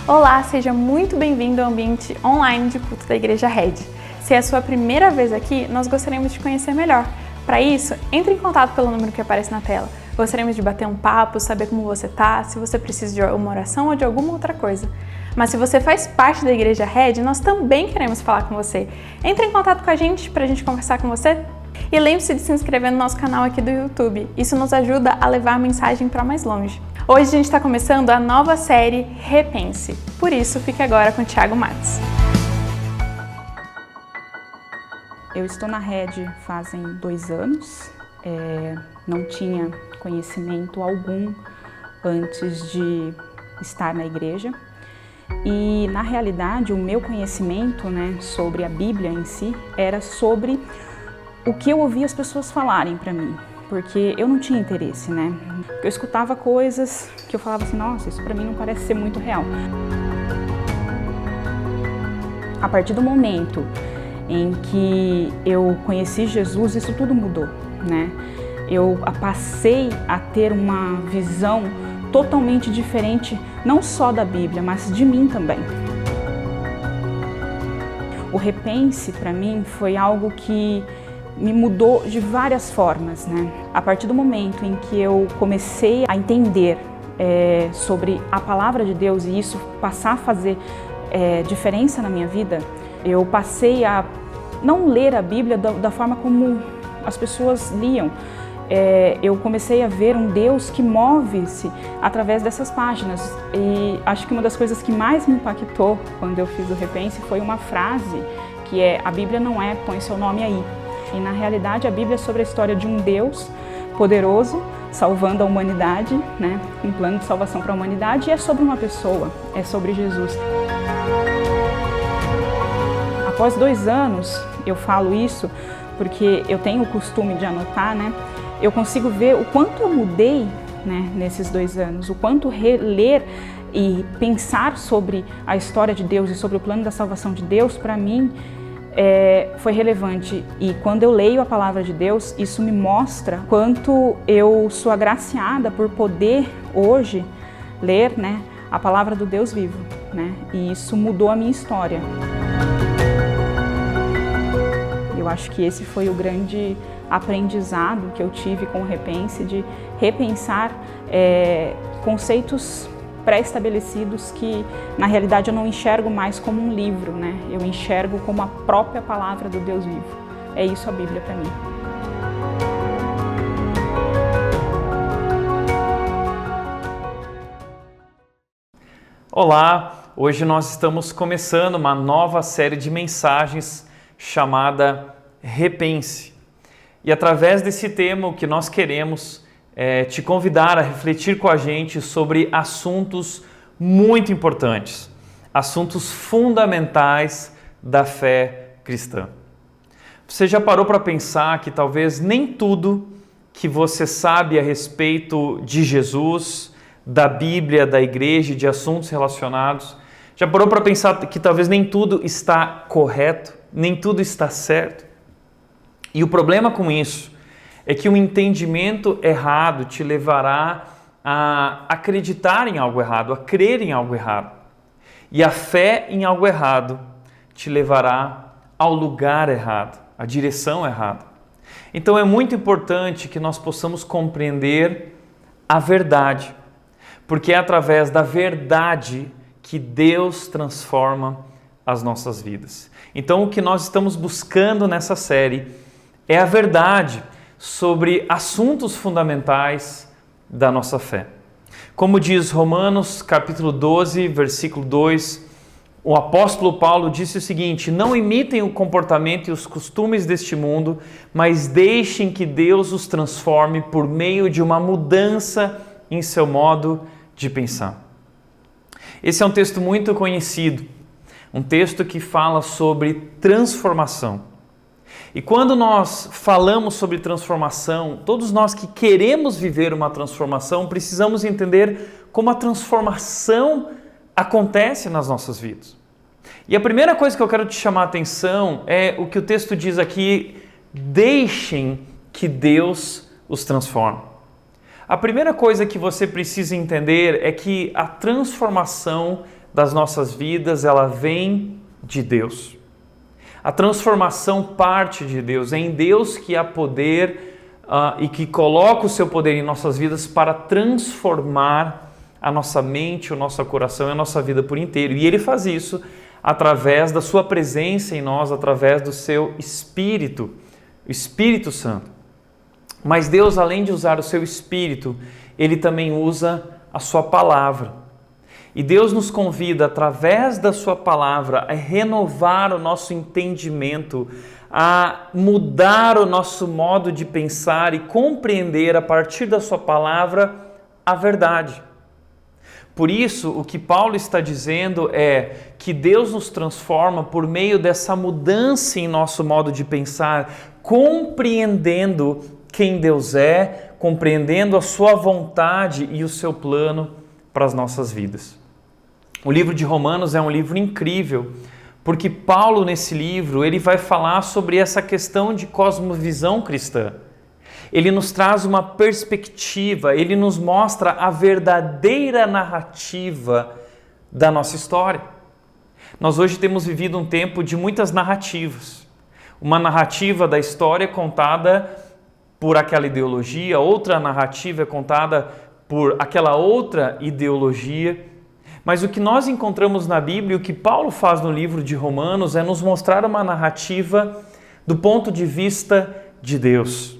Olá, seja muito bem-vindo ao ambiente online de culto da Igreja Red. Se é a sua primeira vez aqui, nós gostaríamos de conhecer melhor. Para isso, entre em contato pelo número que aparece na tela. Gostaríamos de bater um papo, saber como você está, se você precisa de uma oração ou de alguma outra coisa. Mas se você faz parte da Igreja Red, nós também queremos falar com você. Entre em contato com a gente para a gente conversar com você. E lembre-se de se inscrever no nosso canal aqui do YouTube. Isso nos ajuda a levar a mensagem para mais longe. Hoje a gente está começando a nova série Repense. Por isso, fique agora com o Thiago Matos. Eu estou na Red fazem 2 anos. Não tinha conhecimento algum antes de estar na igreja. E, na realidade, o meu conhecimento, sobre a Bíblia em si era sobre o que eu ouvia as pessoas falarem para mim. Porque eu não tinha interesse, Eu escutava coisas que eu falava assim, nossa, isso para mim não parece ser muito real. A partir do momento em que eu conheci Jesus, isso tudo mudou, Eu passei a ter uma visão totalmente diferente, não só da Bíblia, mas de mim também. O repense, para mim, foi algo que me mudou de várias formas, A partir do momento em que eu comecei a entender sobre a palavra de Deus e isso passar a fazer diferença na minha vida, eu passei a não ler a Bíblia da forma como as pessoas liam. Eu comecei a ver um Deus que move-se através dessas páginas. E acho que uma das coisas que mais me impactou quando eu fiz o Repense foi uma frase que é: a Bíblia não é põe seu nome aí. E na realidade a Bíblia é sobre a história de um Deus poderoso, salvando a humanidade, um plano de salvação para a humanidade, e é sobre uma pessoa, é sobre Jesus. Após 2 anos, eu falo isso porque eu tenho o costume de anotar, eu consigo ver o quanto eu mudei, nesses 2 anos, o quanto reler e pensar sobre a história de Deus e sobre o plano da salvação de Deus, para mim, foi relevante. E quando eu leio a palavra de Deus, isso me mostra quanto eu sou agraciada por poder hoje ler, a palavra do Deus vivo, E isso mudou a minha história. Eu acho que esse foi o grande aprendizado que eu tive com o Repense, de repensar conceitos pré-estabelecidos que, na realidade, eu não enxergo mais como um livro, Eu enxergo como a própria palavra do Deus vivo. É isso a Bíblia para mim. Olá, hoje nós estamos começando uma nova série de mensagens chamada Repense. E através desse tema, o que nós queremos te convidar a refletir com a gente sobre assuntos muito importantes, assuntos fundamentais da fé cristã. Você já parou para pensar que talvez nem tudo que você sabe a respeito de Jesus, da Bíblia, da igreja, de assuntos relacionados, já parou para pensar que talvez nem tudo está correto, nem tudo está certo? E o problema com isso é que um entendimento errado te levará a acreditar em algo errado, a crer em algo errado. E a fé em algo errado te levará ao lugar errado, à direção errada. Então é muito importante que nós possamos compreender a verdade, porque é através da verdade que Deus transforma as nossas vidas. Então o que nós estamos buscando nessa série é a verdade sobre assuntos fundamentais da nossa fé. Como diz Romanos capítulo 12, versículo 2, O apóstolo Paulo disse o seguinte: não imitem o comportamento e os costumes deste mundo, mas deixem que Deus os transforme por meio de uma mudança em seu modo de pensar. Esse é um texto muito conhecido, um texto que fala sobre transformação. E quando nós falamos sobre transformação, todos nós que queremos viver uma transformação, precisamos entender como a transformação acontece nas nossas vidas. E a primeira coisa que eu quero te chamar a atenção é o que o texto diz aqui: deixem que Deus os transforme. A primeira coisa que você precisa entender é que a transformação das nossas vidas, ela vem de Deus. A transformação parte de Deus, é em Deus que há poder e que coloca o seu poder em nossas vidas para transformar a nossa mente, o nosso coração e a nossa vida por inteiro. E Ele faz isso através da sua presença em nós, através do seu Espírito, o Espírito Santo. Mas Deus, além de usar o seu Espírito, Ele também usa a sua palavra. E Deus nos convida, através da sua palavra, a renovar o nosso entendimento, a mudar o nosso modo de pensar e compreender, a partir da sua palavra, a verdade. Por isso, o que Paulo está dizendo é que Deus nos transforma por meio dessa mudança em nosso modo de pensar, compreendendo quem Deus é, compreendendo a sua vontade e o seu plano para as nossas vidas. O livro de Romanos é um livro incrível, porque Paulo, nesse livro, ele vai falar sobre essa questão de cosmovisão cristã. Ele nos traz uma perspectiva, ele nos mostra a verdadeira narrativa da nossa história. Nós hoje temos vivido um tempo de muitas narrativas. Uma narrativa da história contada por aquela ideologia, outra narrativa é contada por aquela outra ideologia. Mas o que nós encontramos na Bíblia, o que Paulo faz no livro de Romanos, é nos mostrar uma narrativa do ponto de vista de Deus,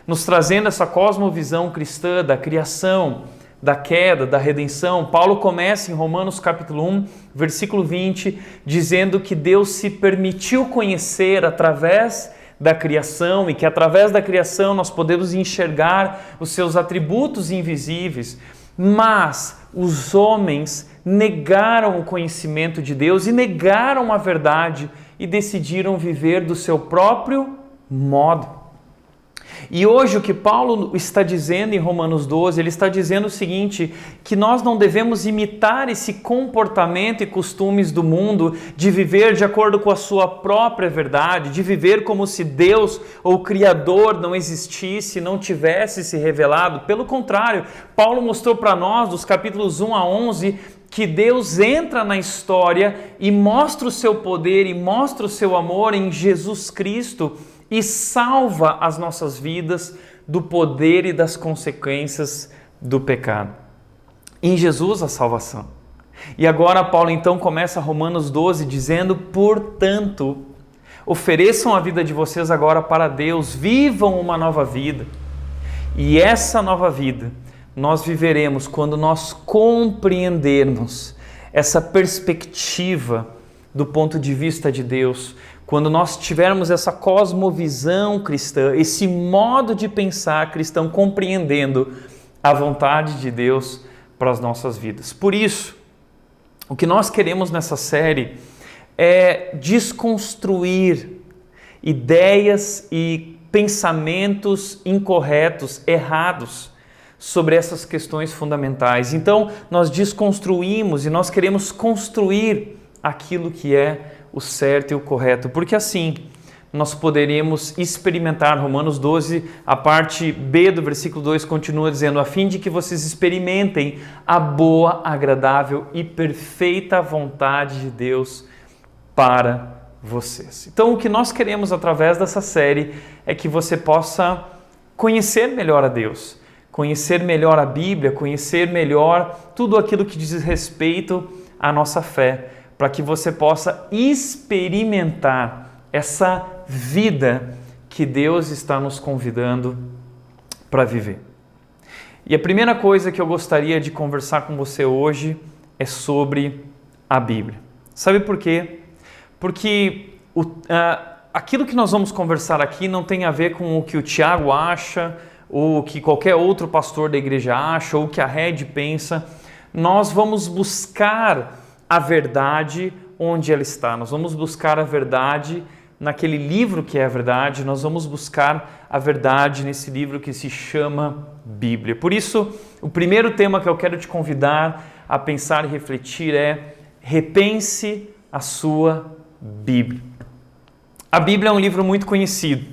nos trazendo essa cosmovisão cristã da criação, da queda, da redenção. Paulo começa em Romanos capítulo 1, versículo 20, dizendo que Deus se permitiu conhecer através da criação e que através da criação nós podemos enxergar os seus atributos invisíveis, mas os homens negaram o conhecimento de Deus e negaram a verdade e decidiram viver do seu próprio modo. E hoje o que Paulo está dizendo em Romanos 12, ele está dizendo o seguinte, que nós não devemos imitar esse comportamento e costumes do mundo de viver de acordo com a sua própria verdade, de viver como se Deus ou o Criador não existisse, não tivesse se revelado. Pelo contrário, Paulo mostrou para nós, dos capítulos 1 a 11, que Deus entra na história e mostra o seu poder e mostra o seu amor em Jesus Cristo e salva as nossas vidas do poder e das consequências do pecado. Em Jesus a salvação. E agora Paulo então começa Romanos 12 dizendo: portanto, ofereçam a vida de vocês agora para Deus, vivam uma nova vida. E essa nova vida nós viveremos quando nós compreendermos essa perspectiva do ponto de vista de Deus, quando nós tivermos essa cosmovisão cristã, esse modo de pensar cristão, compreendendo a vontade de Deus para as nossas vidas. Por isso, o que nós queremos nessa série é desconstruir ideias e pensamentos incorretos, errados, sobre essas questões fundamentais. Então, nós desconstruímos e nós queremos construir aquilo que é o certo e o correto, porque assim nós poderemos experimentar. Romanos 12, a parte B do versículo 2 continua dizendo: a fim de que vocês experimentem a boa, agradável e perfeita vontade de Deus para vocês. Então, o que nós queremos através dessa série é que você possa conhecer melhor a Deus, conhecer melhor a Bíblia, conhecer melhor tudo aquilo que diz respeito à nossa fé, para que você possa experimentar essa vida que Deus está nos convidando para viver. E a primeira coisa que eu gostaria de conversar com você hoje é sobre a Bíblia. Sabe por quê? Porque aquilo que nós vamos conversar aqui não tem a ver com o que o Tiago acha, ou o que qualquer outro pastor da igreja acha, ou o que a Red pensa. Nós vamos buscar a verdade onde ela está. Nós vamos buscar a verdade naquele livro que é a verdade. Nós vamos buscar a verdade nesse livro que se chama Bíblia. Por isso, o primeiro tema que eu quero te convidar a pensar e refletir é: repense a sua Bíblia. A Bíblia é um livro muito conhecido.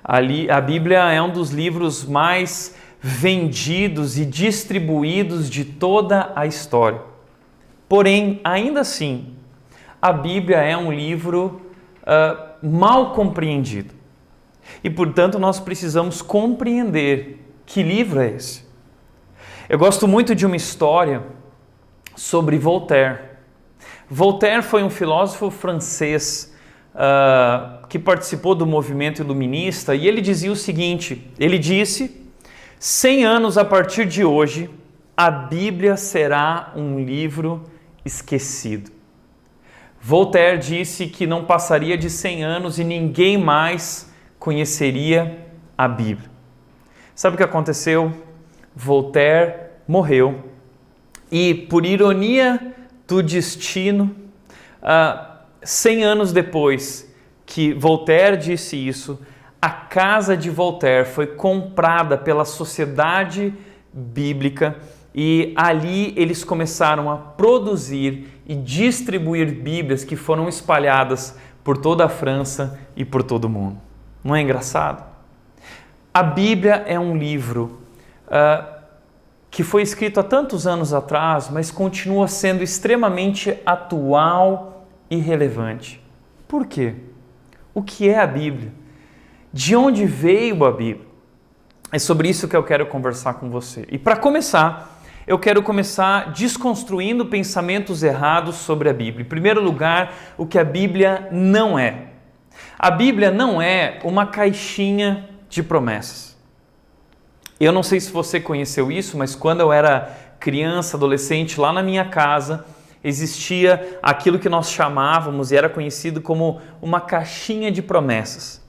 A Bíblia é um dos livros mais vendidos e distribuídos de toda a história. Porém, ainda assim, a Bíblia é um livro mal compreendido. E, portanto, nós precisamos compreender que livro é esse. Eu gosto muito de uma história sobre Voltaire. Voltaire foi um filósofo francês que participou do movimento iluminista, e ele dizia o seguinte, ele disse: 100 anos a partir de hoje, a Bíblia será um livro esquecido. Voltaire disse que não passaria de 100 anos e ninguém mais conheceria a Bíblia. Sabe o que aconteceu? Voltaire morreu e, por ironia do destino, 100 anos depois que Voltaire disse isso, a casa de Voltaire foi comprada pela Sociedade Bíblica e ali eles começaram a produzir e distribuir Bíblias que foram espalhadas por toda a França e por todo o mundo. Não é engraçado? A Bíblia é um livro que foi escrito há tantos anos atrás, mas continua sendo extremamente atual e relevante. Por quê? O que é a Bíblia? De onde veio a Bíblia? É sobre isso que eu quero conversar com você. E para começar, eu quero começar desconstruindo pensamentos errados sobre a Bíblia. Em primeiro lugar, o que a Bíblia não é. A Bíblia não é uma caixinha de promessas. Eu não sei se você conheceu isso, mas quando eu era criança, adolescente, lá na minha casa, existia aquilo que nós chamávamos e era conhecido como uma caixinha de promessas.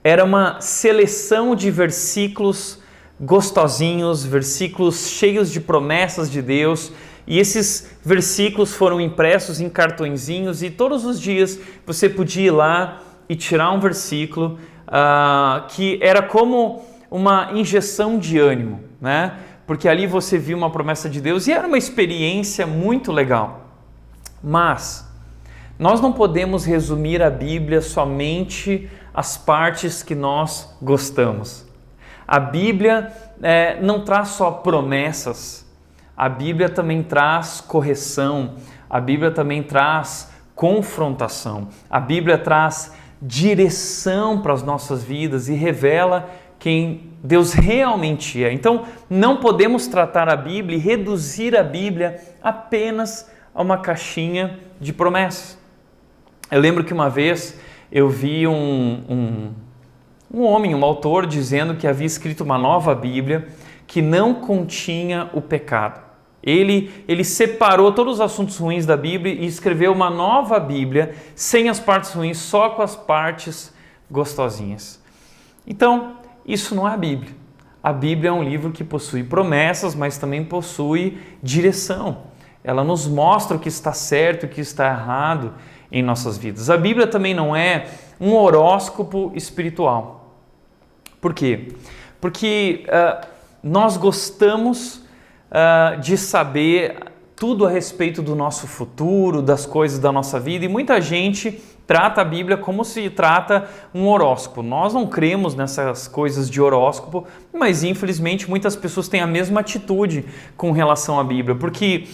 Era uma seleção de versículos gostosinhos, versículos cheios de promessas de Deus, e esses versículos foram impressos em cartõezinhos e todos os dias você podia ir lá e tirar um versículo que era como uma injeção de ânimo, né? Porque ali você viu uma promessa de Deus e era uma experiência muito legal. Mas nós não podemos resumir a Bíblia somente às partes que nós gostamos. A Bíblia não traz só promessas, a Bíblia também traz correção, a Bíblia também traz confrontação, a Bíblia traz direção para as nossas vidas e revela quem Deus realmente é. Então, não podemos tratar a Bíblia e reduzir a Bíblia apenas a uma caixinha de promessas. Eu lembro que uma vez eu vi um homem, um autor, dizendo que havia escrito uma nova Bíblia que não continha o pecado. Ele separou todos os assuntos ruins da Bíblia e escreveu uma nova Bíblia sem as partes ruins, só com as partes gostosinhas. Então, isso não é a Bíblia. A Bíblia é um livro que possui promessas, mas também possui direção. Ela nos mostra o que está certo e o que está errado em nossas vidas. A Bíblia também não é um horóscopo espiritual. Por quê? Porque nós gostamos de saber tudo a respeito do nosso futuro, das coisas da nossa vida, e muita gente trata a Bíblia como se trata um horóscopo. Nós não cremos nessas coisas de horóscopo, mas infelizmente muitas pessoas têm a mesma atitude com relação à Bíblia, porque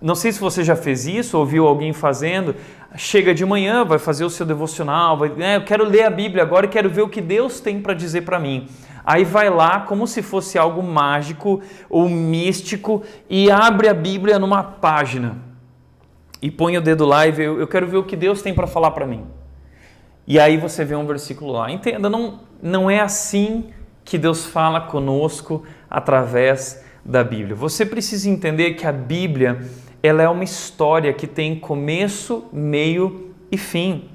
não sei se você já fez isso, ou viu alguém fazendo, chega de manhã, vai fazer o seu devocional, eu quero ler a Bíblia agora e quero ver o que Deus tem para dizer para mim. Aí vai lá como se fosse algo mágico ou místico e abre a Bíblia numa página e põe o dedo lá e vê, eu quero ver o que Deus tem para falar para mim. E aí você vê um versículo lá. Entenda, não é assim que Deus fala conosco através da Bíblia. Você precisa entender que a Bíblia ela é uma história que tem começo, meio e fim.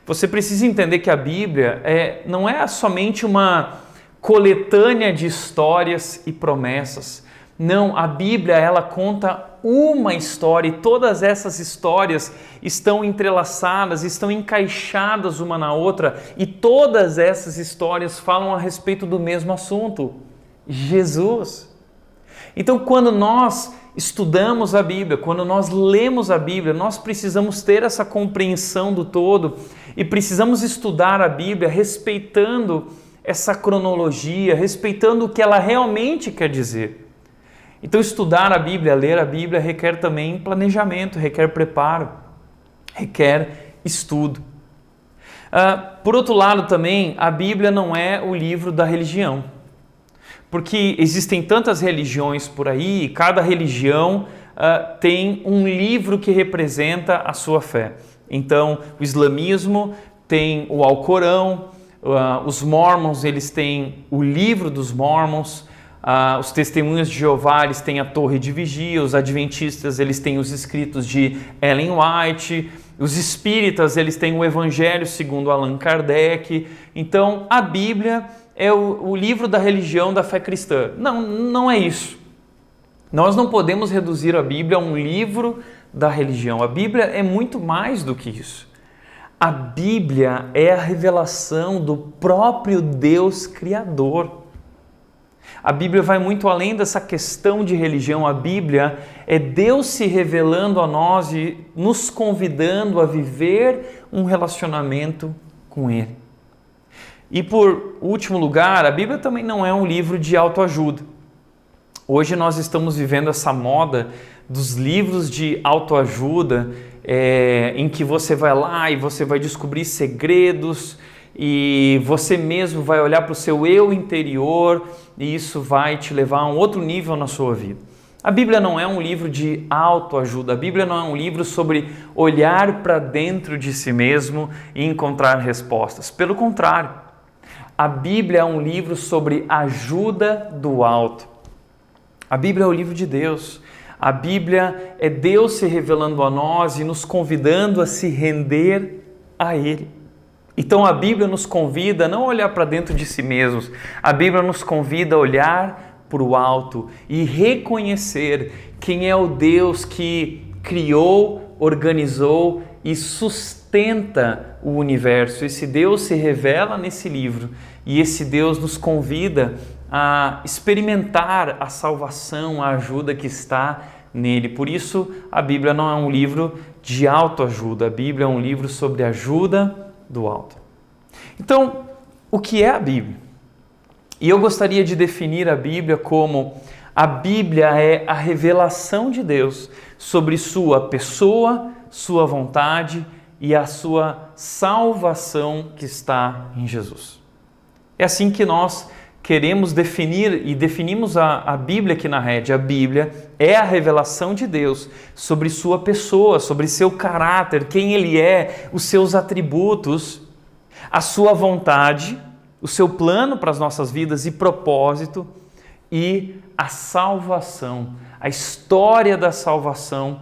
Você precisa entender que a Bíblia não é somente uma coletânea de histórias e promessas. Não, a Bíblia ela conta uma história e todas essas histórias estão entrelaçadas, estão encaixadas uma na outra e todas essas histórias falam a respeito do mesmo assunto, Jesus. Então, quando nós estudamos a Bíblia, quando nós lemos a Bíblia, nós precisamos ter essa compreensão do todo e precisamos estudar a Bíblia respeitando essa cronologia, respeitando o que ela realmente quer dizer. Então, estudar a Bíblia, ler a Bíblia requer também planejamento, requer preparo, requer estudo. Por outro lado também, a Bíblia não é o livro da religião, porque existem tantas religiões por aí e cada religião tem um livro que representa a sua fé. Então, o islamismo tem o Alcorão, os mormons eles têm o livro dos mormons, os testemunhas de Jeová eles têm a Torre de Vigia, os adventistas eles têm os escritos de Ellen White, os espíritas eles têm o Evangelho segundo Allan Kardec. Então a Bíblia é o livro da religião da fé cristã. Não é isso. Nós não podemos reduzir a Bíblia a um livro da religião. A Bíblia é muito mais do que isso. A Bíblia é a revelação do próprio Deus Criador. A Bíblia vai muito além dessa questão de religião. A Bíblia é Deus se revelando a nós e nos convidando a viver um relacionamento com Ele. E por último lugar, a Bíblia também não é um livro de autoajuda. Hoje nós estamos vivendo essa moda dos livros de autoajuda, em que você vai lá e você vai descobrir segredos e você mesmo vai olhar para o seu eu interior e isso vai te levar a um outro nível na sua vida. A Bíblia não é um livro de autoajuda, a Bíblia não é um livro sobre olhar para dentro de si mesmo e encontrar respostas. Pelo contrário, a Bíblia é um livro sobre ajuda do alto. A Bíblia é o livro de Deus. A Bíblia é Deus se revelando a nós e nos convidando a se render a Ele. Então a Bíblia nos convida a não olhar para dentro de si mesmos, a Bíblia nos convida a olhar para o alto e reconhecer quem é o Deus que criou, organizou e sustenta o universo. Esse Deus se revela nesse livro e esse Deus nos convida a experimentar a salvação, a ajuda que está nele. Por isso a Bíblia não é um livro de autoajuda, a Bíblia é um livro sobre ajuda do alto. Então, o que é a Bíblia? E eu gostaria de definir a Bíblia como a Bíblia é a revelação de Deus sobre sua pessoa, sua vontade e a sua salvação que está em Jesus. É assim que nós queremos definir e definimos a Bíblia aqui na Rede. A Bíblia é a revelação de Deus sobre sua pessoa, sobre seu caráter, quem Ele é, os seus atributos, a sua vontade, o seu plano para as nossas vidas e propósito e a salvação, a história da salvação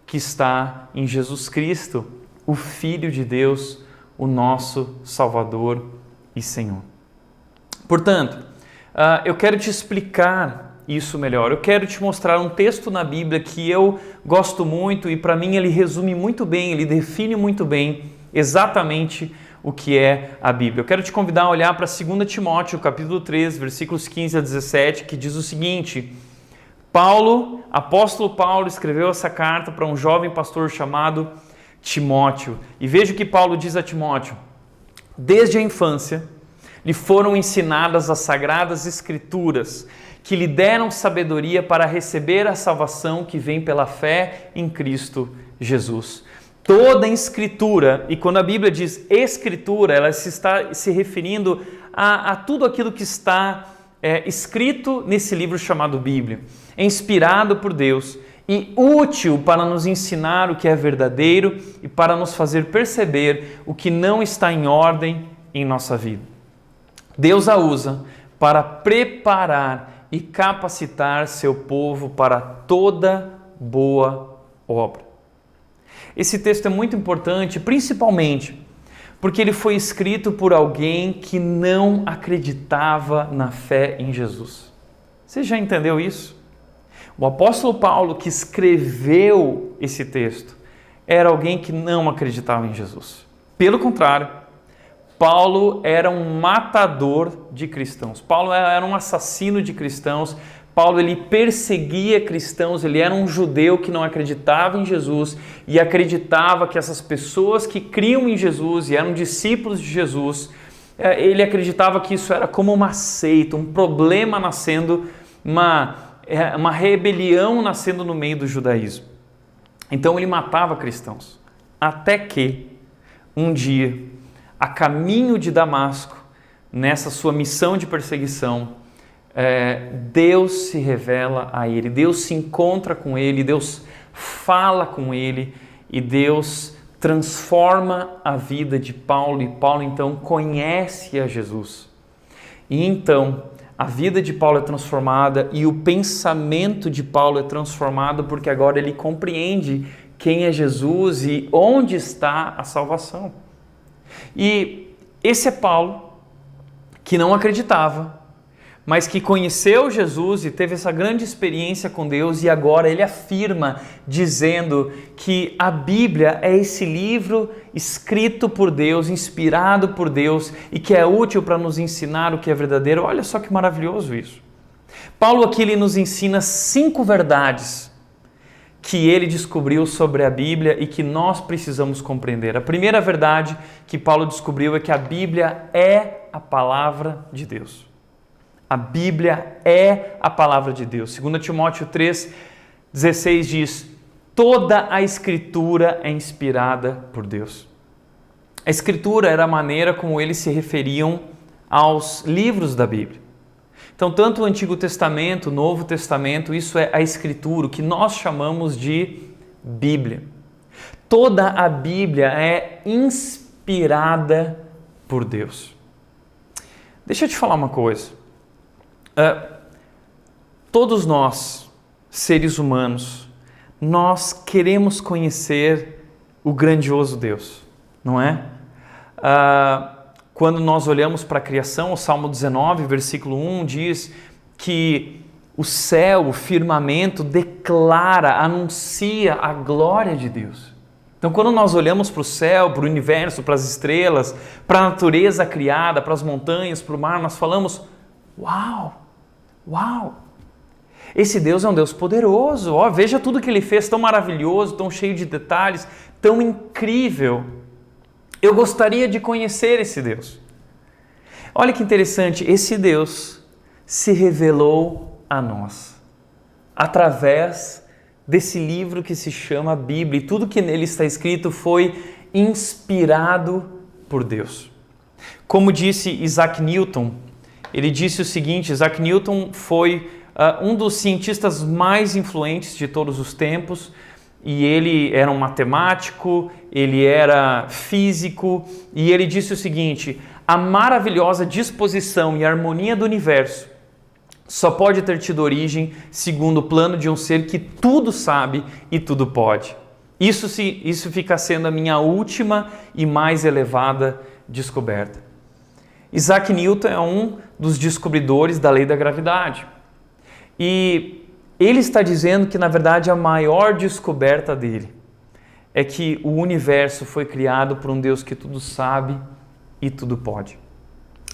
que está em Jesus Cristo, o Filho de Deus, o nosso Salvador e Senhor. Portanto, eu quero te explicar isso melhor. Eu quero te mostrar um texto na Bíblia que eu gosto muito e para mim ele resume muito bem, ele define muito bem exatamente o que é a Bíblia. Eu quero te convidar a olhar para 2 Timóteo, capítulo 3, versículos 15 a 17, que diz o seguinte: apóstolo Paulo escreveu essa carta para um jovem pastor chamado Timóteo. E veja o que Paulo diz a Timóteo: desde a infância lhe foram ensinadas as sagradas escrituras, que lhe deram sabedoria para receber a salvação que vem pela fé em Cristo Jesus. Toda a escritura, e quando a Bíblia diz escritura, ela se está se referindo a tudo aquilo que está escrito nesse livro chamado Bíblia. É inspirado por Deus e útil para nos ensinar o que é verdadeiro e para nos fazer perceber o que não está em ordem em nossa vida. Deus a usa para preparar e capacitar seu povo para toda boa obra. Esse texto é muito importante, principalmente porque ele foi escrito por alguém que não acreditava na fé em Jesus. Você já entendeu isso? O apóstolo Paulo, que escreveu esse texto, era alguém que não acreditava em Jesus. Pelo contrário, Paulo era um matador de cristãos. Paulo era um assassino de cristãos. Paulo, ele perseguia cristãos, ele era um judeu que não acreditava em Jesus e acreditava que essas pessoas que criam em Jesus e eram discípulos de Jesus, ele acreditava que isso era como uma seita, um problema nascendo, uma rebelião nascendo no meio do judaísmo. Então ele matava cristãos, até que um dia, a caminho de Damasco, nessa sua missão de perseguição, Deus se revela a ele, Deus se encontra com ele, Deus fala com ele e Deus transforma a vida de Paulo e Paulo então conhece a Jesus. E então a vida de Paulo é transformada e o pensamento de Paulo é transformado porque agora ele compreende quem é Jesus e onde está a salvação. E esse é Paulo que não acreditava, mas que conheceu Jesus e teve essa grande experiência com Deus e agora ele afirma dizendo que a Bíblia é esse livro escrito por Deus, inspirado por Deus e que é útil para nos ensinar o que é verdadeiro. Olha só que maravilhoso isso. Paulo aqui ele nos ensina 5 verdades que ele descobriu sobre a Bíblia e que nós precisamos compreender. A primeira verdade que Paulo descobriu é que a Bíblia é a palavra de Deus. A Bíblia é a palavra de Deus. 2 Timóteo 3,16 diz: toda a Escritura é inspirada por Deus. A Escritura era a maneira como eles se referiam aos livros da Bíblia. Então, tanto o Antigo Testamento, o Novo Testamento, isso é a Escritura, o que nós chamamos de Bíblia. Toda a Bíblia é inspirada por Deus. Deixa eu te falar uma coisa. Todos nós, seres humanos, nós queremos conhecer o grandioso Deus, não é? Quando nós olhamos para a criação, o Salmo 19, versículo 1 diz que o céu, o firmamento declara, anuncia a glória de Deus. Então, quando nós olhamos para o céu, para o universo, para as estrelas, para a natureza criada, para as montanhas, para o mar, nós falamos: uau! Uau! Esse Deus é um Deus poderoso, veja tudo que Ele fez, tão maravilhoso, tão cheio de detalhes, tão incrível. Eu gostaria de conhecer esse Deus. Olha que interessante, esse Deus se revelou a nós, através desse livro que se chama Bíblia, e tudo que nele está escrito foi inspirado por Deus. Como disse Isaac Newton, ele disse o seguinte: Isaac Newton foi um dos cientistas mais influentes de todos os tempos e ele era um matemático, ele era físico e ele disse o seguinte: a maravilhosa disposição e harmonia do universo só pode ter tido origem segundo o plano de um ser que tudo sabe e tudo pode. Isso fica sendo a minha última e mais elevada descoberta. Isaac Newton é um dos descobridores da lei da gravidade. E ele está dizendo que, na verdade, a maior descoberta dele é que o universo foi criado por um Deus que tudo sabe e tudo pode.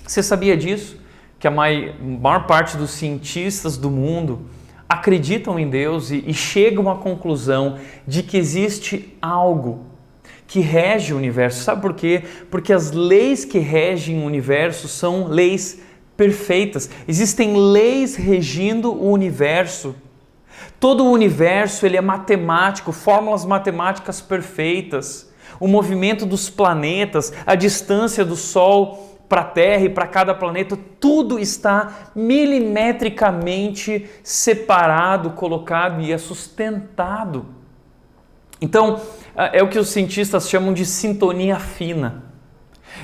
Você sabia disso? Que a maior parte dos cientistas do mundo acreditam em Deus e chegam à conclusão de que existe algo que rege o universo. Sabe por quê? Porque as leis que regem o universo são leis perfeitas. Existem leis regindo o universo. Todo o universo ele é matemático, fórmulas matemáticas perfeitas. O movimento dos planetas, a distância do Sol para a Terra e para cada planeta, tudo está milimetricamente separado, colocado e é sustentado. Então, é o que os cientistas chamam de sintonia fina.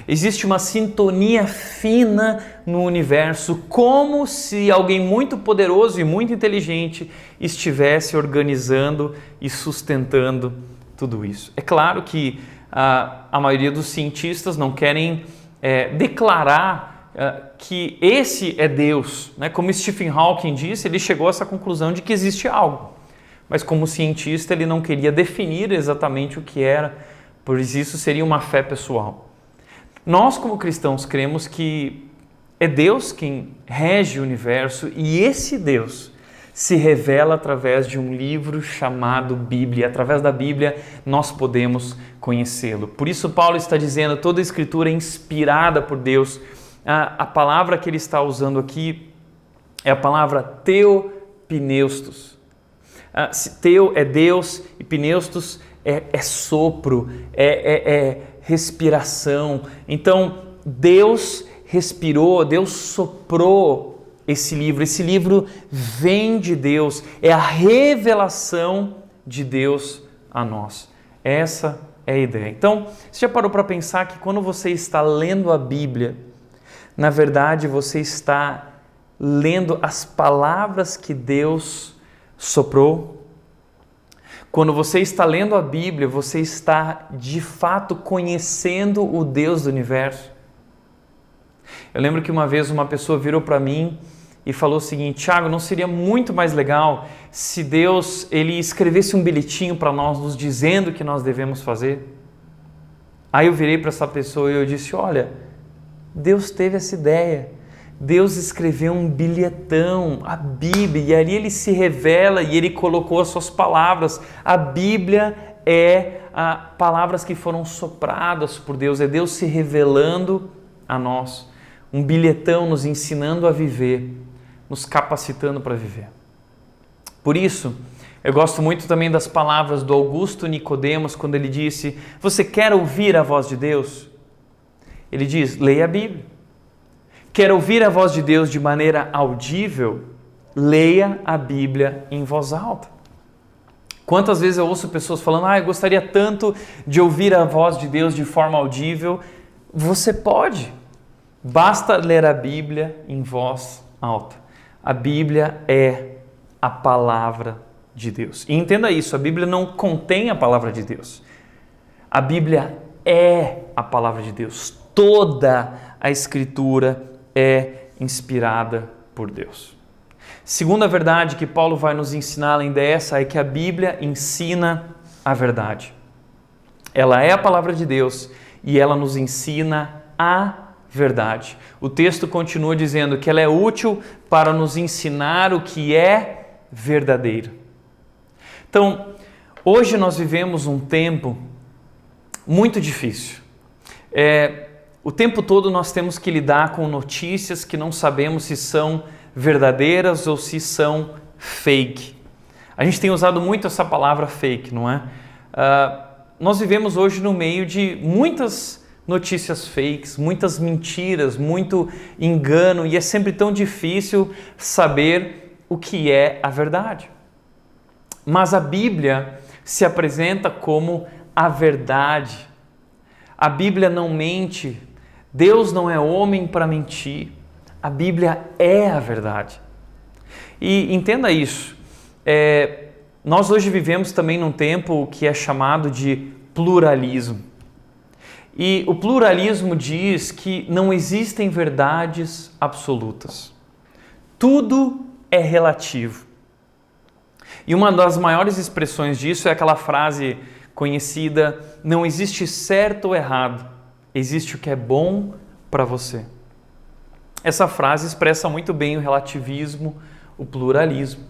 Existe uma sintonia fina no universo, como se alguém muito poderoso e muito inteligente estivesse organizando e sustentando tudo isso. É claro que a maioria dos cientistas não querem declarar que esse é Deus, né? Como Stephen Hawking disse, ele chegou a essa conclusão de que existe algo. Mas como cientista ele não queria definir exatamente o que era, pois isso seria uma fé pessoal. Nós como cristãos cremos que é Deus quem rege o universo e esse Deus se revela através de um livro chamado Bíblia. Através da Bíblia nós podemos conhecê-lo. Por isso Paulo está dizendo, toda a escritura é inspirada por Deus. A palavra que ele está usando aqui é a palavra theopneustos. Teu é Deus e pneustos é sopro, é respiração. Então Deus respirou, Deus soprou esse livro vem de Deus, é a revelação de Deus a nós. Essa é a ideia. Então, você já parou para pensar que quando você está lendo a Bíblia, na verdade você está lendo as palavras que Deus soprou? Quando você está lendo a Bíblia, você está de fato conhecendo o Deus do universo? Eu lembro que uma vez uma pessoa virou para mim e falou o seguinte: Thiago, não seria muito mais legal se Deus ele escrevesse um bilhetinho para nós nos dizendo o que nós devemos fazer? Aí eu virei para essa pessoa e eu disse: olha, Deus teve essa ideia. Deus escreveu um bilhetão, a Bíblia, e ali ele se revela e ele colocou as suas palavras. A Bíblia é palavras que foram sopradas por Deus, é Deus se revelando a nós. Um bilhetão nos ensinando a viver, nos capacitando para viver. Por isso, eu gosto muito também das palavras do Augusto Nicodemos, quando ele disse: você quer ouvir a voz de Deus? Ele diz: leia a Bíblia. Quer ouvir a voz de Deus de maneira audível? Leia a Bíblia em voz alta. Quantas vezes eu ouço pessoas falando: eu gostaria tanto de ouvir a voz de Deus de forma audível. Você pode. Basta ler a Bíblia em voz alta. A Bíblia é a palavra de Deus. E entenda isso, a Bíblia não contém a palavra de Deus. A Bíblia é a palavra de Deus. Toda a Escritura é inspirada por Deus. Segunda verdade que Paulo vai nos ensinar além dessa é que a Bíblia ensina a verdade. Ela é a palavra de Deus e ela nos ensina a verdade. O texto continua dizendo que ela é útil para nos ensinar o que é verdadeiro. Então, hoje nós vivemos um tempo muito difícil. O tempo todo nós temos que lidar com notícias que não sabemos se são verdadeiras ou se são fake. A gente tem usado muito essa palavra fake, não é? Nós vivemos hoje no meio de muitas notícias fakes, muitas mentiras, muito engano, e é sempre tão difícil saber o que é a verdade. Mas a Bíblia se apresenta como a verdade. A Bíblia não mente. Deus não é homem para mentir. A Bíblia é a verdade. E entenda isso. Nós hoje vivemos também num tempo que é chamado de pluralismo. E o pluralismo diz que não existem verdades absolutas. Tudo é relativo. E uma das maiores expressões disso é aquela frase conhecida: não existe certo ou errado, existe o que é bom para você. Essa frase expressa muito bem o relativismo, o pluralismo,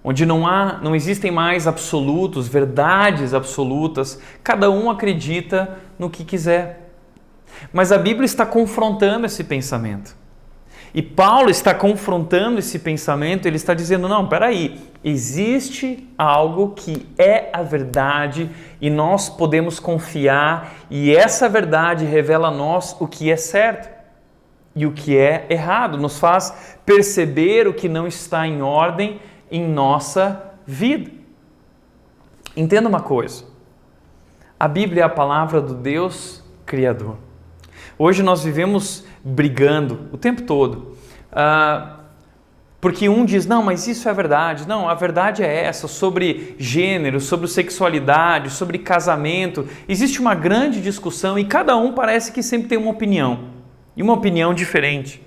onde não existem mais absolutos, verdades absolutas, cada um acredita no que quiser. Mas a Bíblia está confrontando esse pensamento. E Paulo está confrontando esse pensamento, ele está dizendo: não, peraí, existe algo que é a verdade e nós podemos confiar, e essa verdade revela a nós o que é certo e o que é errado, nos faz perceber o que não está em ordem em nossa vida. Entenda uma coisa: a Bíblia é a palavra do Deus Criador. Hoje nós vivemos brigando o tempo todo. Porque um diz, não, mas isso é verdade. Não, a verdade é essa, sobre gênero, sobre sexualidade, sobre casamento. Existe uma grande discussão e cada um parece que sempre tem uma opinião. E uma opinião diferente.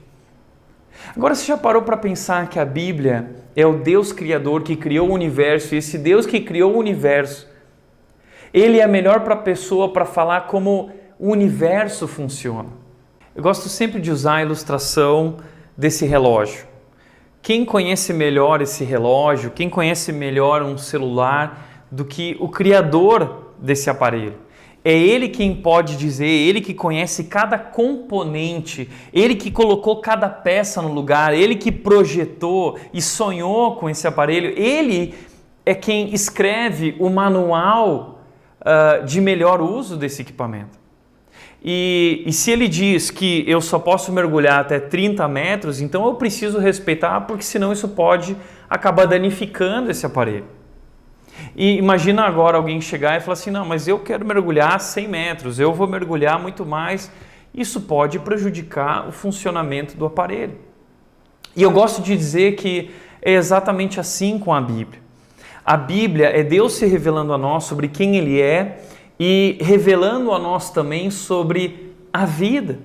Agora, você já parou para pensar que a Bíblia é o Deus Criador que criou o universo, e esse Deus que criou o universo, Ele é a melhor pessoa para falar como o universo funciona. Eu gosto sempre de usar a ilustração desse relógio. Quem conhece melhor esse relógio, quem conhece melhor um celular do que o criador desse aparelho? É ele quem pode dizer, ele que conhece cada componente, ele que colocou cada peça no lugar, ele que projetou e sonhou com esse aparelho, ele é quem escreve o manual de melhor uso desse equipamento. E se ele diz que eu só posso mergulhar até 30 metros, então eu preciso respeitar, porque senão isso pode acabar danificando esse aparelho. E imagina agora alguém chegar e falar assim, não, mas eu quero mergulhar 100 metros, eu vou mergulhar muito mais. Isso pode prejudicar o funcionamento do aparelho. E eu gosto de dizer que é exatamente assim com a Bíblia. A Bíblia é Deus se revelando a nós sobre quem Ele é e revelando a nós também sobre a vida.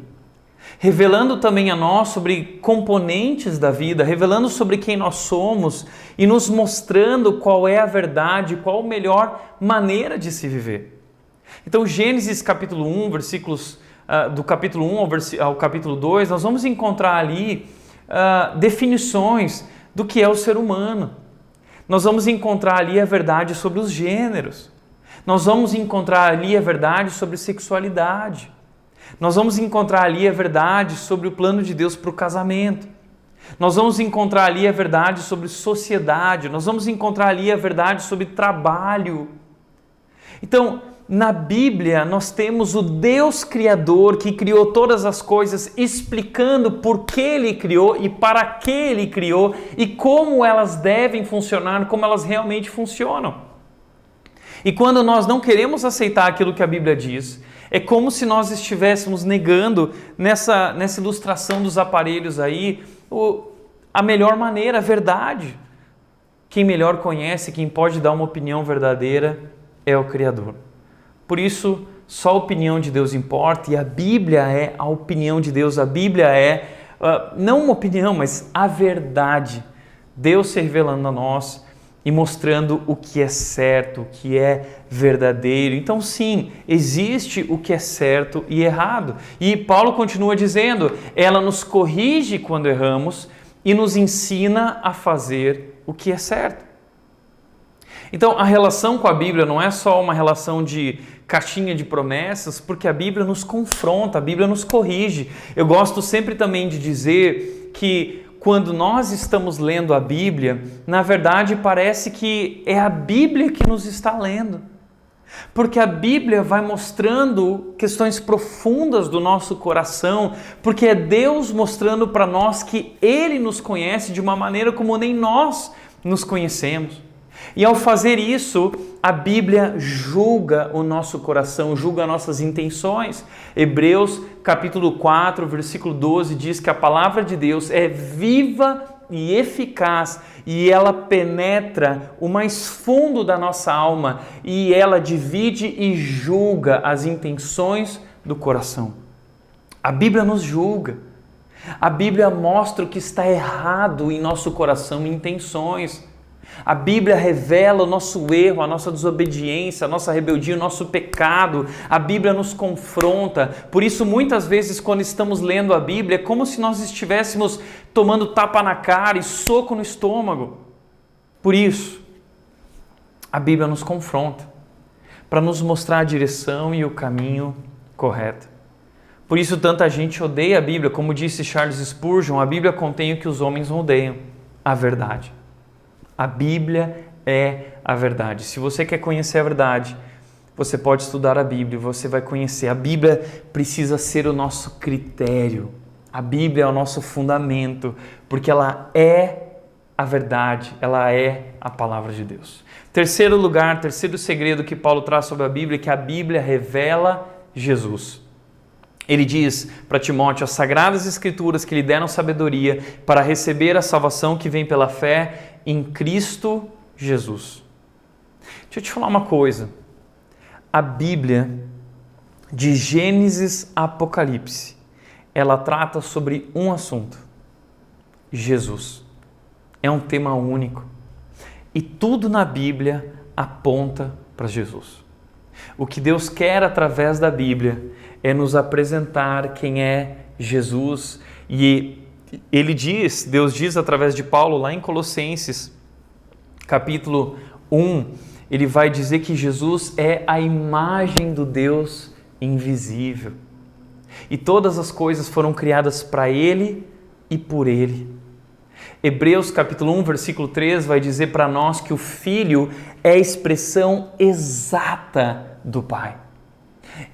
Revelando também a nós sobre componentes da vida, revelando sobre quem nós somos e nos mostrando qual é a verdade, qual a melhor maneira de se viver. Então, Gênesis capítulo 1, versículos do capítulo 1 ao capítulo 2, nós vamos encontrar ali definições do que é o ser humano. Nós vamos encontrar ali a verdade sobre os gêneros. Nós vamos encontrar ali a verdade sobre sexualidade. Nós vamos encontrar ali a verdade sobre o plano de Deus para o casamento. Nós vamos encontrar ali a verdade sobre sociedade. Nós vamos encontrar ali a verdade sobre trabalho. Então, na Bíblia, nós temos o Deus Criador que criou todas as coisas, explicando por que Ele criou e para que Ele criou e como elas devem funcionar, como elas realmente funcionam. E quando nós não queremos aceitar aquilo que a Bíblia diz, é como se nós estivéssemos negando nessa ilustração dos aparelhos aí a melhor maneira, a verdade. Quem melhor conhece, quem pode dar uma opinião verdadeira é o Criador. Por isso, só a opinião de Deus importa e a Bíblia é a opinião de Deus. A Bíblia é, não uma opinião, mas a verdade. Deus se revelando a nós e mostrando o que é certo, o que é verdadeiro. Então sim, existe o que é certo e errado. E Paulo continua dizendo, ela nos corrige quando erramos e nos ensina a fazer o que é certo. Então a relação com a Bíblia não é só uma relação de caixinha de promessas, porque a Bíblia nos confronta, a Bíblia nos corrige. Eu gosto sempre também de dizer que quando nós estamos lendo a Bíblia, na verdade parece que é a Bíblia que nos está lendo. Porque a Bíblia vai mostrando questões profundas do nosso coração, porque é Deus mostrando para nós que Ele nos conhece de uma maneira como nem nós nos conhecemos. E ao fazer isso, a Bíblia julga o nosso coração, julga nossas intenções. Hebreus capítulo 4, versículo 12 diz que a palavra de Deus é viva e eficaz e ela penetra o mais fundo da nossa alma e ela divide e julga as intenções do coração. A Bíblia nos julga. A Bíblia mostra o que está errado em nosso coração e intenções. A Bíblia revela o nosso erro, a nossa desobediência, a nossa rebeldia, o nosso pecado. A Bíblia nos confronta. Por isso, muitas vezes, quando estamos lendo a Bíblia, é como se nós estivéssemos tomando tapa na cara e soco no estômago. Por isso, a Bíblia nos confronta para nos mostrar a direção e o caminho correto. Por isso, tanta gente odeia a Bíblia. Como disse Charles Spurgeon, a Bíblia contém o que os homens odeiam, a verdade. A Bíblia é a verdade. Se você quer conhecer a verdade, você pode estudar a Bíblia, você vai conhecer. A Bíblia precisa ser o nosso critério. A Bíblia é o nosso fundamento, porque ela é a verdade, ela é a palavra de Deus. Terceiro lugar, terceiro segredo que Paulo traz sobre a Bíblia é que a Bíblia revela Jesus. Ele diz para Timóteo as sagradas escrituras que lhe deram sabedoria para receber a salvação que vem pela fé em Cristo Jesus. Deixa eu te falar uma coisa. A Bíblia, de Gênesis a Apocalipse, ela trata sobre um assunto: Jesus. É um tema único. E tudo na Bíblia aponta para Jesus. O que Deus quer através da Bíblia é nos apresentar quem é Jesus. E Deus diz através de Paulo lá em Colossenses, capítulo 1, ele vai dizer que Jesus é a imagem do Deus invisível. E todas as coisas foram criadas para Ele e por Ele. Hebreus capítulo 1, versículo 3 vai dizer para nós que o Filho é a expressão exata do Pai.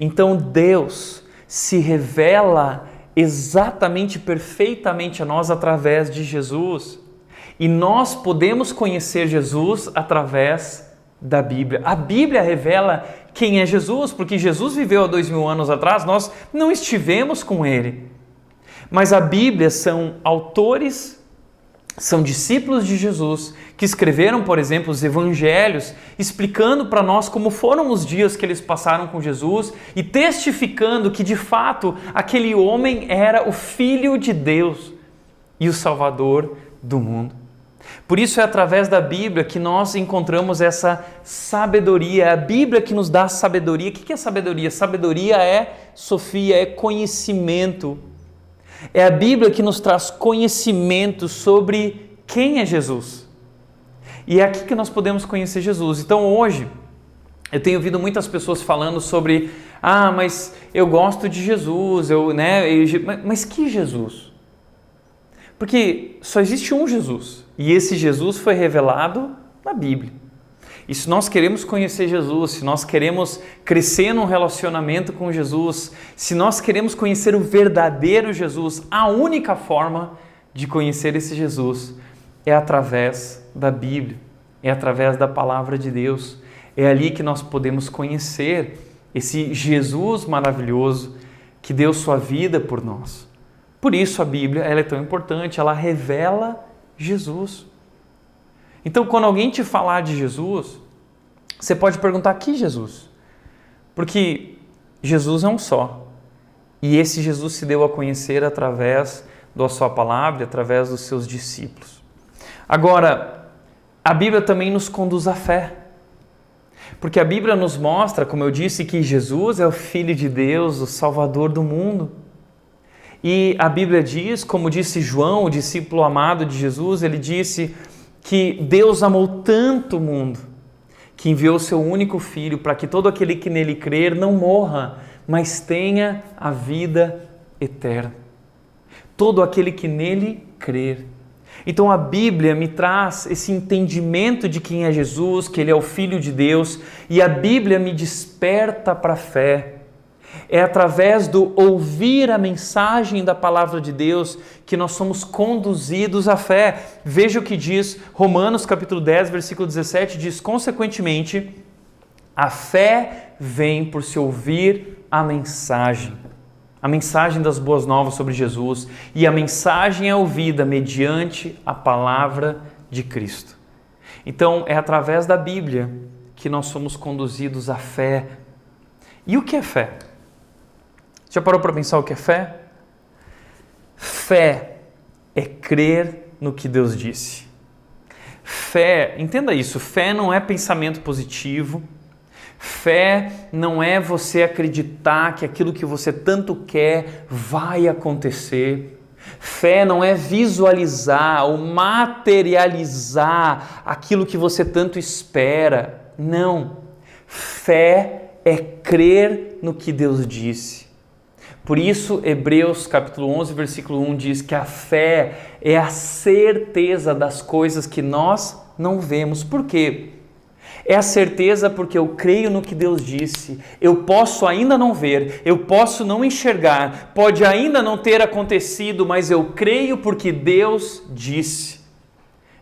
Então Deus se revela exatamente, perfeitamente a nós através de Jesus. E nós podemos conhecer Jesus através da Bíblia. A Bíblia revela quem é Jesus, porque Jesus viveu há 2000 anos atrás, nós não estivemos com Ele. Mas a Bíblia são autores, são discípulos de Jesus que escreveram, por exemplo, os evangelhos, explicando para nós como foram os dias que eles passaram com Jesus e testificando que, de fato, aquele homem era o Filho de Deus e o Salvador do mundo. Por isso é através da Bíblia que nós encontramos essa sabedoria. É a Bíblia que nos dá sabedoria. O que é sabedoria? Sabedoria é, Sofia, é conhecimento. É a Bíblia que nos traz conhecimento sobre quem é Jesus. E é aqui que nós podemos conhecer Jesus. Então hoje, eu tenho ouvido muitas pessoas falando sobre mas eu gosto de Jesus, mas que Jesus? Porque só existe um Jesus. E esse Jesus foi revelado na Bíblia. E se nós queremos conhecer Jesus, se nós queremos crescer num relacionamento com Jesus, se nós queremos conhecer o verdadeiro Jesus, a única forma de conhecer esse Jesus é através da Bíblia, é através da Palavra de Deus. É ali que nós podemos conhecer esse Jesus maravilhoso que deu sua vida por nós. Por isso a Bíblia ela é tão importante, ela revela Jesus. Então, quando alguém te falar de Jesus, você pode perguntar: que Jesus? Porque Jesus é um só. E esse Jesus se deu a conhecer através da sua palavra, através dos seus discípulos. Agora, a Bíblia também nos conduz à fé. Porque a Bíblia nos mostra, como eu disse, que Jesus é o Filho de Deus, o Salvador do mundo. E a Bíblia diz, como disse João, o discípulo amado de Jesus, ele disse que Deus amou tanto o mundo que enviou o seu único Filho para que todo aquele que nele crer não morra, mas tenha a vida eterna. Todo aquele que nele crer. Então a Bíblia me traz esse entendimento de quem é Jesus, que Ele é o Filho de Deus, e a Bíblia me desperta para a fé. É através do ouvir a mensagem da Palavra de Deus que nós somos conduzidos à fé. Veja o que diz Romanos capítulo 10, versículo 17, diz: consequentemente, a fé vem por se ouvir a mensagem das boas novas sobre Jesus, e a mensagem é ouvida mediante a palavra de Cristo. Então, é através da Bíblia que nós somos conduzidos à fé. E o que é fé? Já parou para pensar o que é fé? Fé é crer no que Deus disse. Fé, entenda isso, fé não é pensamento positivo. Fé não é você acreditar que aquilo que você tanto quer vai acontecer. Fé não é visualizar ou materializar aquilo que você tanto espera. Não. Fé é crer no que Deus disse. Por isso, Hebreus capítulo 11, versículo 1 diz que a fé é a certeza das coisas que nós não vemos. Por quê? É a certeza porque eu creio no que Deus disse. Eu posso ainda não ver, eu posso não enxergar, pode ainda não ter acontecido, mas eu creio porque Deus disse.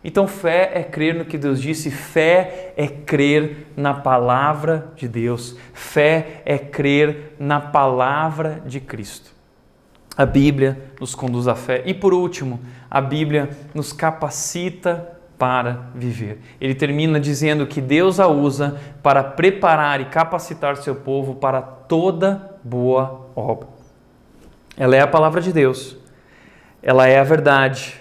Então fé é crer no que Deus disse, fé é crer na palavra de Deus, fé é crer na palavra de Cristo. A Bíblia nos conduz à fé. E por último, a Bíblia nos capacita para viver. Ele termina dizendo que Deus a usa para preparar e capacitar seu povo para toda boa obra. Ela é a palavra de Deus, ela é a verdade,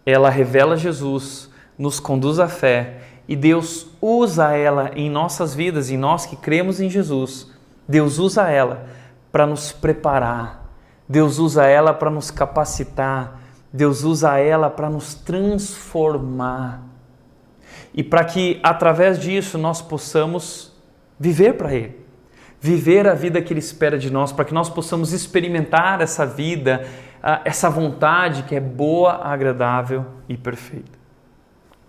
ela revela Jesus, nos conduz à fé e Deus usa ela em nossas vidas, em nós que cremos em Jesus. Deus usa ela para nos preparar, Deus usa ela para nos capacitar, Deus usa ela para nos transformar e para que através disso nós possamos viver para Ele, viver a vida que Ele espera de nós, para que nós possamos experimentar essa vida, essa vontade que é boa, agradável e perfeita.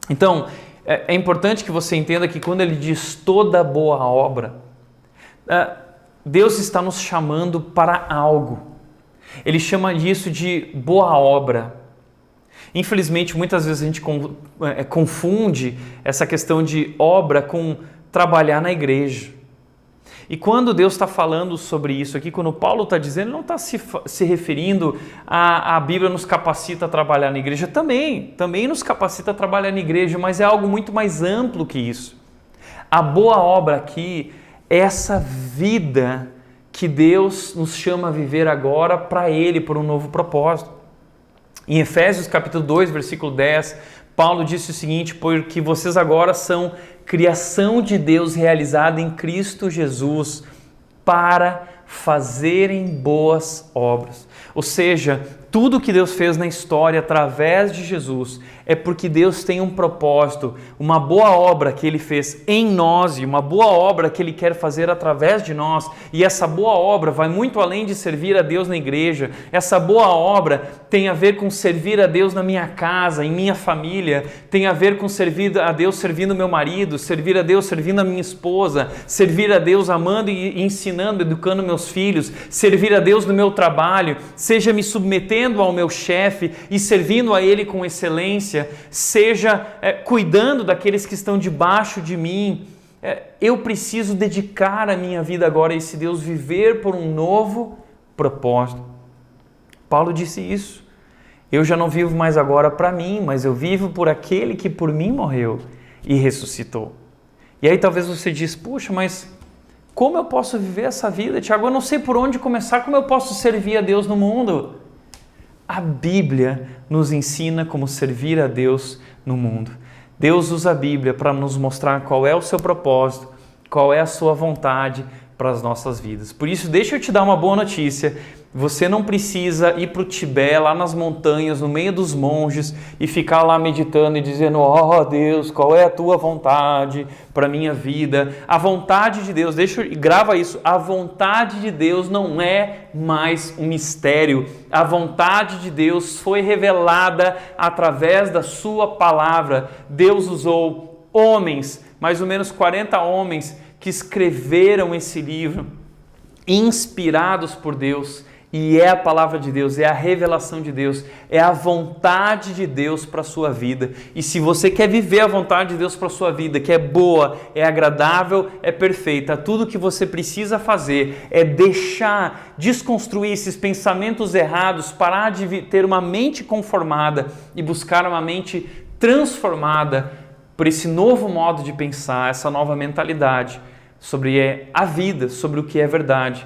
Então, é importante que você entenda que quando Ele diz toda boa obra, Deus está nos chamando para algo. Ele chama disso de boa obra. Infelizmente, muitas vezes a gente confunde essa questão de obra com trabalhar na igreja. E quando Deus está falando sobre isso aqui, quando Paulo está dizendo, ele não está se referindo a Bíblia nos capacita a trabalhar na igreja. Também nos capacita a trabalhar na igreja, mas é algo muito mais amplo que isso. A boa obra aqui é essa vida que Deus nos chama a viver agora para Ele, por um novo propósito. Em Efésios capítulo 2, versículo 10, Paulo disse o seguinte: porque vocês agora são criação de Deus realizada em Cristo Jesus para fazerem boas obras. Ou seja, tudo que Deus fez na história através de Jesus é porque Deus tem um propósito, uma boa obra que Ele fez em nós e uma boa obra que Ele quer fazer através de nós. E essa boa obra vai muito além de servir a Deus na igreja. Essa boa obra tem a ver com servir a Deus na minha casa, em minha família, tem a ver com servir a Deus servindo meu marido, servir a Deus servindo a minha esposa, servir a Deus amando e ensinando, educando meus filhos, servir a Deus no meu trabalho, seja me submetendo ao meu chefe e servindo a Ele com excelência, seja cuidando daqueles que estão debaixo de mim. Eu preciso dedicar a minha vida agora a esse Deus, viver por um novo propósito. Paulo disse isso. Eu já não vivo mais agora para mim, mas eu vivo por aquele que por mim morreu e ressuscitou. E aí talvez você diz, puxa, mas como eu posso viver essa vida, Tiago? Eu não sei por onde começar, como eu posso servir a Deus no mundo? A Bíblia nos ensina como servir a Deus no mundo. Deus usa a Bíblia para nos mostrar qual é o seu propósito, qual é a sua vontade para as nossas vidas. Por isso, deixa eu te dar uma boa notícia. Você não precisa ir para o Tibete, lá nas montanhas, no meio dos monges, e ficar lá meditando e dizendo, ó Deus, qual é a tua vontade para a minha vida? A vontade de Deus, grava isso, a vontade de Deus não é mais um mistério. A vontade de Deus foi revelada através da sua palavra. Deus usou homens, mais ou menos 40 homens, que escreveram esse livro, inspirados por Deus. E é a palavra de Deus, é a revelação de Deus, é a vontade de Deus para a sua vida. E se você quer viver a vontade de Deus para a sua vida, que é boa, é agradável, é perfeita, tudo que você precisa fazer é desconstruir esses pensamentos errados, parar de ter uma mente conformada e buscar uma mente transformada por esse novo modo de pensar, essa nova mentalidade sobre a vida, sobre o que é verdade,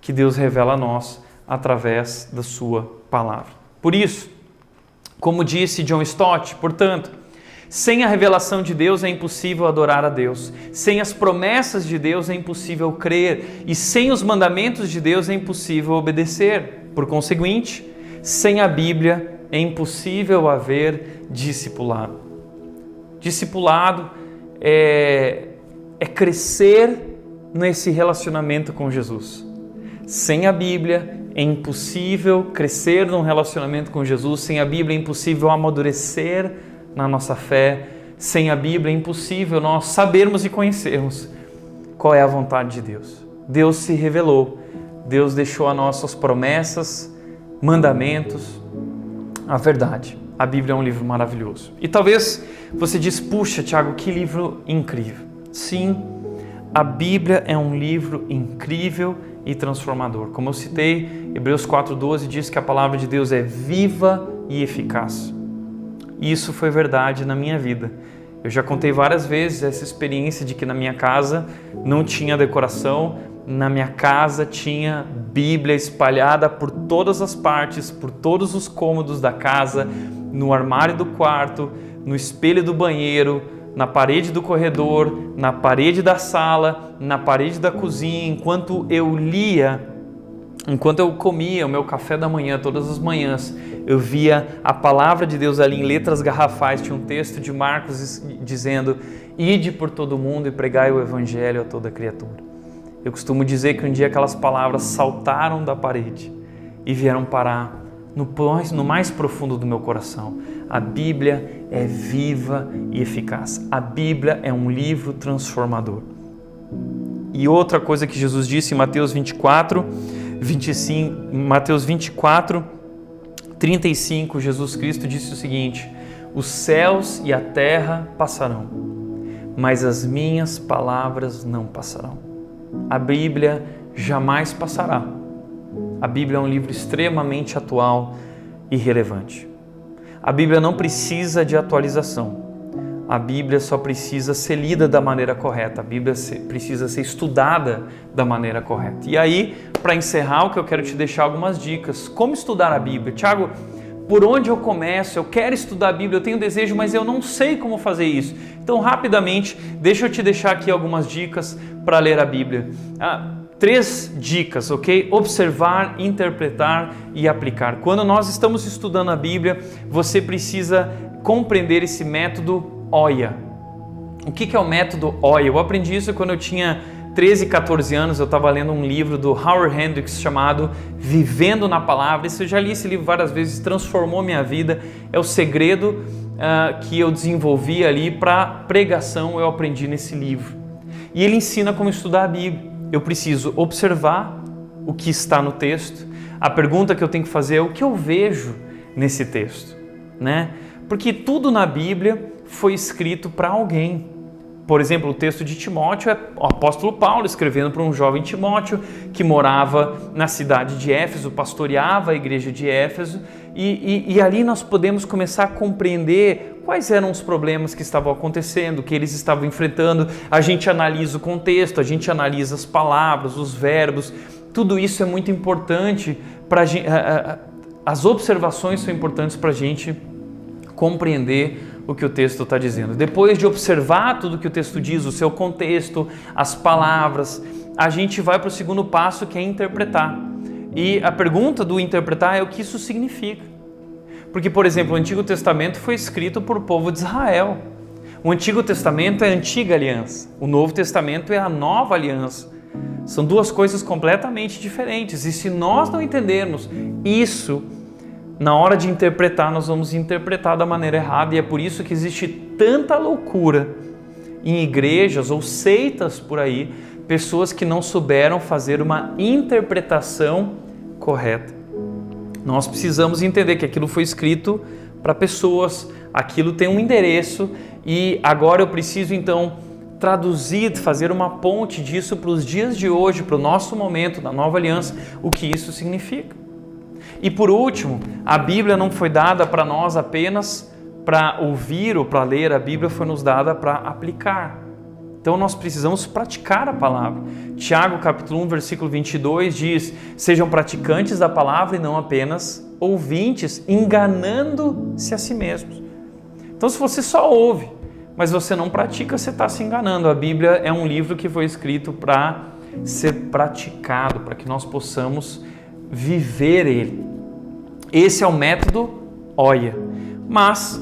que Deus revela a nós através da sua palavra. Por isso, como disse John Stott, portanto, sem a revelação de Deus é impossível adorar a Deus, sem as promessas de Deus é impossível crer e sem os mandamentos de Deus é impossível obedecer. Por conseguinte, sem a Bíblia é impossível haver discipulado. Discipulado é crescer nesse relacionamento com Jesus. Sem a Bíblia é impossível crescer num relacionamento com Jesus. Sem a Bíblia é impossível amadurecer na nossa fé. Sem a Bíblia é impossível nós sabermos e conhecermos qual é a vontade de Deus. Deus se revelou. Deus deixou a nós suas promessas, mandamentos, a verdade. a Bíblia é um livro maravilhoso. E talvez você diz, puxa, Tiago, que livro incrível. Sim, a Bíblia é um livro incrível e transformador. Como eu citei, Hebreus 4:12 diz que a palavra de Deus é viva e eficaz. E isso foi verdade na minha vida. Eu já contei várias vezes essa experiência de que na minha casa não tinha decoração, na minha casa tinha Bíblia espalhada por todas as partes, por todos os cômodos da casa, no armário do quarto, no espelho do banheiro, na parede do corredor, na parede da sala, na parede da cozinha. Enquanto eu lia, enquanto eu comia o meu café da manhã, todas as manhãs, eu via a palavra de Deus ali em letras garrafais. Tinha um texto de Marcos dizendo: ide por todo mundo e pregai o evangelho a toda criatura. Eu costumo dizer que um dia aquelas palavras saltaram da parede e vieram parar no mais profundo do meu coração. A Bíblia é viva e eficaz. A Bíblia é um livro transformador. E outra coisa que Jesus disse em Mateus 24, 35, Jesus Cristo disse o seguinte: os céus e a terra passarão, mas as minhas palavras não passarão. A Bíblia jamais passará. A Bíblia é um livro extremamente atual e relevante. A Bíblia não precisa de atualização. A Bíblia só precisa ser lida da maneira correta. A Bíblia precisa ser estudada da maneira correta. E aí, para encerrar, o que eu quero te deixar algumas dicas. Como estudar a Bíblia? Tiago, por onde eu começo? Eu quero estudar a Bíblia, eu tenho desejo, mas eu não sei como fazer isso. Então, rapidamente, deixa eu te deixar aqui algumas dicas para ler a Bíblia. 3 dicas, ok? Observar, interpretar e aplicar. Quando nós estamos estudando a Bíblia, você precisa compreender esse método OIA. O que é o método OIA? Eu aprendi isso quando eu tinha 13, 14 anos. Eu estava lendo um livro do Howard Hendricks chamado Vivendo na Palavra. Eu já li esse livro várias vezes, transformou minha vida. É o segredo que eu desenvolvi ali para pregação, eu aprendi nesse livro. E ele ensina como estudar a Bíblia. Eu preciso observar o que está no texto. A pergunta que eu tenho que fazer é: o que eu vejo nesse texto, né? Porque tudo na Bíblia foi escrito para alguém. Por exemplo, o texto de Timóteo é o apóstolo Paulo escrevendo para um jovem Timóteo que morava na cidade de Éfeso, pastoreava a igreja de Éfeso, e ali nós podemos começar a compreender quais eram os problemas que estavam acontecendo, que eles estavam enfrentando. A gente analisa o contexto, a gente analisa as palavras, os verbos, tudo isso é muito importante. As observações são importantes para a gente compreender o que o texto está dizendo. Depois de observar tudo que o texto diz, o seu contexto, as palavras, a gente vai para o segundo passo, que é interpretar. E a pergunta do interpretar é: o que isso significa? Porque, por exemplo, o Antigo Testamento foi escrito por o povo de Israel. O Antigo Testamento é a antiga aliança. O Novo Testamento é a nova aliança. São duas coisas completamente diferentes. E se nós não entendermos isso, na hora de interpretar, nós vamos interpretar da maneira errada. E é por isso que existe tanta loucura em igrejas ou seitas por aí, pessoas que não souberam fazer uma interpretação correta. Nós precisamos entender que aquilo foi escrito para pessoas, aquilo tem um endereço, e agora eu preciso então traduzir, fazer uma ponte disso para os dias de hoje, para o nosso momento da nova aliança, o que isso significa. E por último, a Bíblia não foi dada para nós apenas para ouvir ou para ler, a Bíblia foi nos dada para aplicar. Então nós precisamos praticar a palavra. Tiago capítulo 1, versículo 22 diz: sejam praticantes da palavra e não apenas ouvintes, enganando-se a si mesmos. Então, se você só ouve, mas você não pratica, você está se enganando. A Bíblia é um livro que foi escrito para ser praticado, para que nós possamos viver ele. Esse é o método OIA. Mas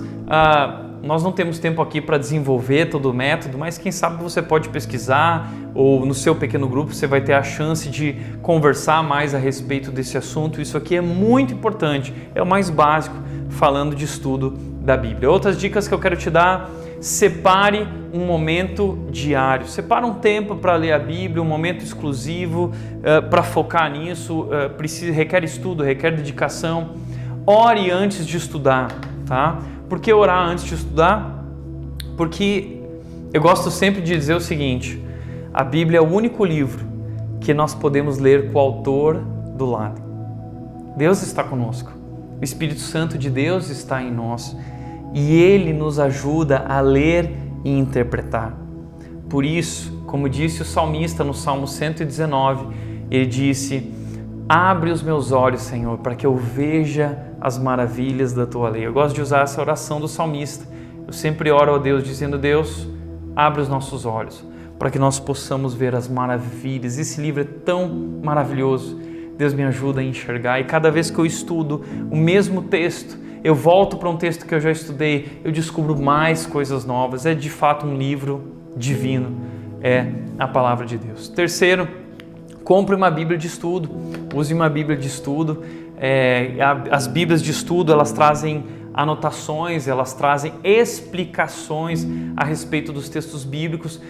nós não temos tempo aqui para desenvolver todo o método, mas quem sabe você pode pesquisar, ou no seu pequeno grupo você vai ter a chance de conversar mais a respeito desse assunto. Isso aqui é muito importante, é o mais básico falando de estudo da Bíblia. Outras dicas que eu quero te dar: separe um momento diário, separe um tempo para ler a Bíblia, um momento exclusivo para focar nisso. Requer estudo, requer dedicação. Ore antes de estudar. tá? Por que orar antes de estudar? Porque eu gosto sempre de dizer o seguinte: a Bíblia é o único livro que nós podemos ler com o autor do lado. Deus está conosco, o Espírito Santo de Deus está em nós e Ele nos ajuda a ler e interpretar. Por isso, como disse o salmista no Salmo 119, ele disse: abre os meus olhos, Senhor, para que eu veja as maravilhas da Tua lei. Eu gosto de usar essa oração do salmista. Eu sempre oro a Deus dizendo: Deus, abre os nossos olhos para que nós possamos ver as maravilhas. Esse livro é tão maravilhoso. Deus me ajuda a enxergar, e cada vez que eu estudo o mesmo texto, eu volto para um texto que eu já estudei, eu descubro mais coisas novas. É de fato um livro divino, é a palavra de Deus. Terceiro, compre uma Bíblia de estudo, use uma Bíblia de estudo. As Bíblias de estudo, elas trazem anotações, elas trazem explicações a respeito dos textos bíblicos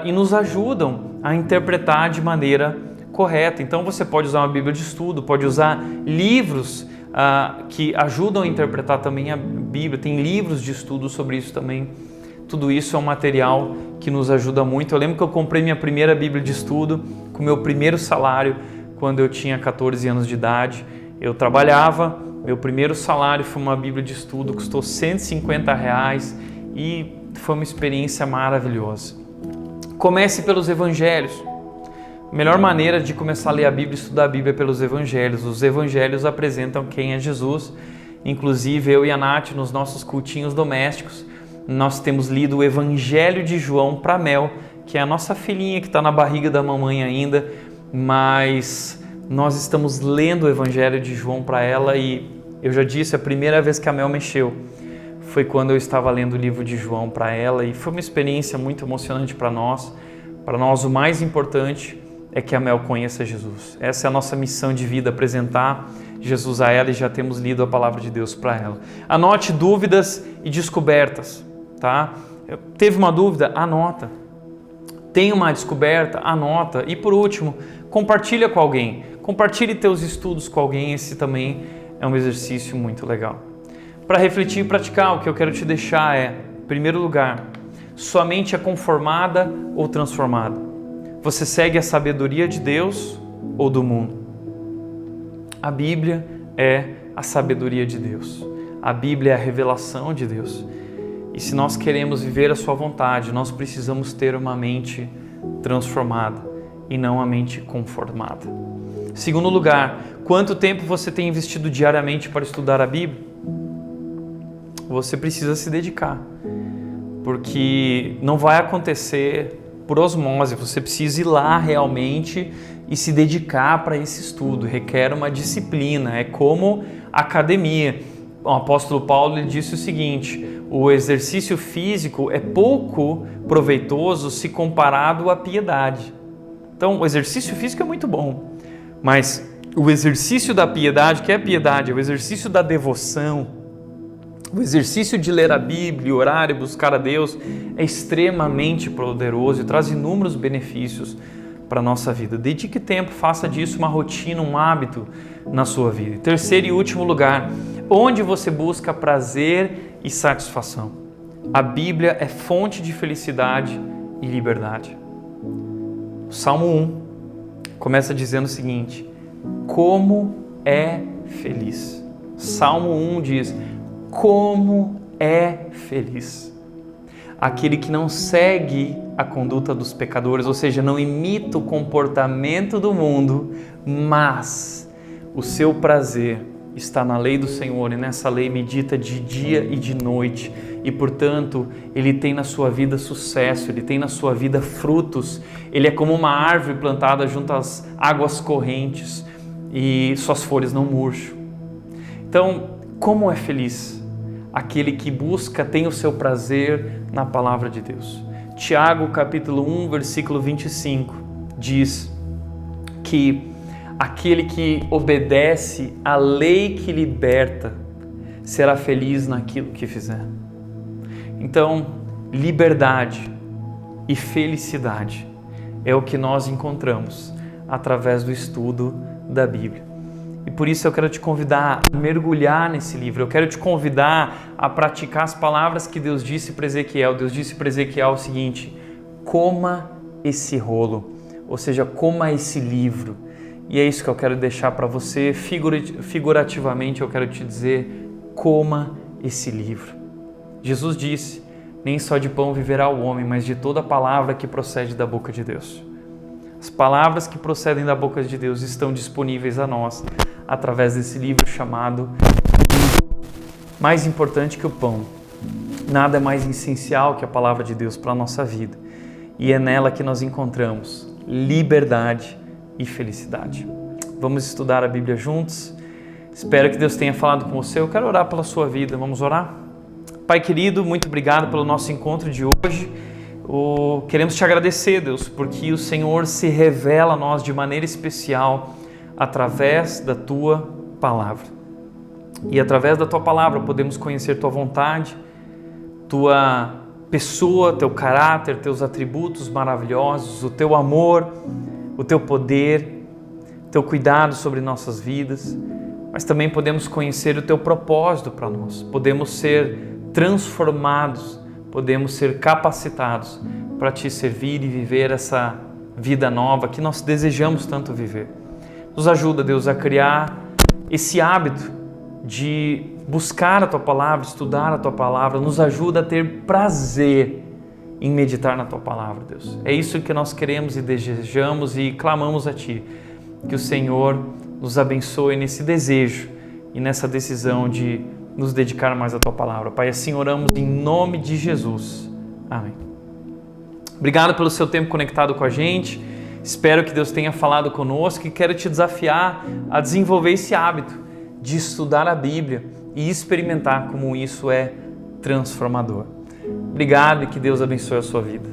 e nos ajudam a interpretar de maneira correta. Então você pode usar uma Bíblia de estudo, pode usar livros que ajudam a interpretar também a Bíblia, tem livros de estudo sobre isso também. Tudo isso é um material que nos ajuda muito. Eu lembro que eu comprei minha primeira Bíblia de estudo com meu primeiro salário quando eu tinha 14 anos de idade. Eu trabalhava, meu primeiro salário foi uma Bíblia de estudo, custou R$150 e foi uma experiência maravilhosa. Comece pelos Evangelhos. A melhor maneira de começar a ler a Bíblia e estudar a Bíblia é pelos Evangelhos. Os Evangelhos apresentam quem é Jesus. Inclusive eu e a Nath, nos nossos cultinhos domésticos, nós temos lido o Evangelho de João para Mel, que é a nossa filhinha que está na barriga da mamãe ainda, mas nós estamos lendo o Evangelho de João para ela e eu já disse, a primeira vez que a Mel mexeu foi quando eu estava lendo o livro de João para ela e foi uma experiência muito emocionante para nós. Para nós o mais importante é que a Mel conheça Jesus. Essa é a nossa missão de vida, apresentar Jesus a ela, e já temos lido a palavra de Deus para ela. Anote dúvidas e descobertas, tá? Teve uma dúvida? Anota. Tem uma descoberta? Anota. E por último, compartilha com alguém. Compartilhe teus estudos com alguém, esse também é um exercício muito legal. Para refletir e praticar, o que eu quero te deixar é, em primeiro lugar, sua mente é conformada ou transformada? Você segue a sabedoria de Deus ou do mundo? A Bíblia é a sabedoria de Deus. A Bíblia é a revelação de Deus. E se nós queremos viver a sua vontade, nós precisamos ter uma mente transformada e não a mente conformada. Segundo lugar, quanto tempo você tem investido diariamente para estudar a Bíblia? Você precisa se dedicar, porque não vai acontecer por osmose, você precisa ir lá realmente e se dedicar para esse estudo, requer uma disciplina, é como academia. O apóstolo Paulo ele disse o seguinte: o exercício físico é pouco proveitoso se comparado à piedade. Então, o exercício físico é muito bom, mas o exercício da piedade, que é a piedade, é o exercício da devoção, o exercício de ler a Bíblia, orar e buscar a Deus é extremamente poderoso e traz inúmeros benefícios para a nossa vida. Dedique tempo, faça disso uma rotina, um hábito na sua vida. Terceiro e último lugar, onde você busca prazer e satisfação. A Bíblia é fonte de felicidade e liberdade. O Salmo 1 começa dizendo o seguinte: como é feliz. Salmo 1 diz: como é feliz aquele que não segue a conduta dos pecadores, ou seja, não imita o comportamento do mundo, mas o seu prazer está na lei do Senhor, e nessa lei medita de dia e de noite, e portanto ele tem na sua vida sucesso, ele tem na sua vida frutos, ele é como uma árvore plantada junto às águas correntes e suas folhas não murcham. Então, como é feliz aquele que busca, tem o seu prazer na palavra de Deus. Tiago capítulo 1, versículo 25 diz que aquele que obedece à lei que liberta será feliz naquilo que fizer. Então, liberdade e felicidade é o que nós encontramos através do estudo da Bíblia. E por isso eu quero te convidar a mergulhar nesse livro. Eu quero te convidar a praticar as palavras que Deus disse para Ezequiel. Deus disse para Ezequiel o seguinte: coma esse rolo, ou seja, coma esse livro. E é isso que eu quero deixar para você, figurativamente eu quero te dizer: coma esse livro. Jesus disse: nem só de pão viverá o homem, mas de toda palavra que procede da boca de Deus. As palavras que procedem da boca de Deus estão disponíveis a nós através desse livro chamado Mais Importante que o Pão. Nada é mais essencial que a palavra de Deus para a nossa vida. E é nela que nós encontramos liberdade e felicidade. Vamos estudar a Bíblia juntos. Espero que Deus tenha falado com você. Eu quero orar pela sua vida. Vamos orar? Pai querido, muito obrigado pelo nosso encontro de hoje. Queremos te agradecer, Deus, porque o Senhor se revela a nós de maneira especial através da Tua Palavra. E através da Tua Palavra podemos conhecer Tua vontade, Tua pessoa, Teu caráter, Teus atributos maravilhosos, o Teu amor, o Teu poder, Teu cuidado sobre nossas vidas. Mas também podemos conhecer o Teu propósito para nós. Podemos ser transformados, podemos ser capacitados para Te servir e viver essa vida nova que nós desejamos tanto viver. Nos ajuda, Deus, a criar esse hábito de buscar a Tua Palavra, estudar a Tua Palavra. Nos ajuda a ter prazer em meditar na Tua Palavra, Deus. É isso que nós queremos e desejamos e clamamos a Ti. Que o Senhor nos abençoe nesse desejo e nessa decisão de nos dedicar mais à Tua Palavra. Pai, assim oramos em nome de Jesus. Amém. Obrigado pelo seu tempo conectado com a gente. Espero que Deus tenha falado conosco e quero te desafiar a desenvolver esse hábito de estudar a Bíblia e experimentar como isso é transformador. Obrigado e que Deus abençoe a sua vida.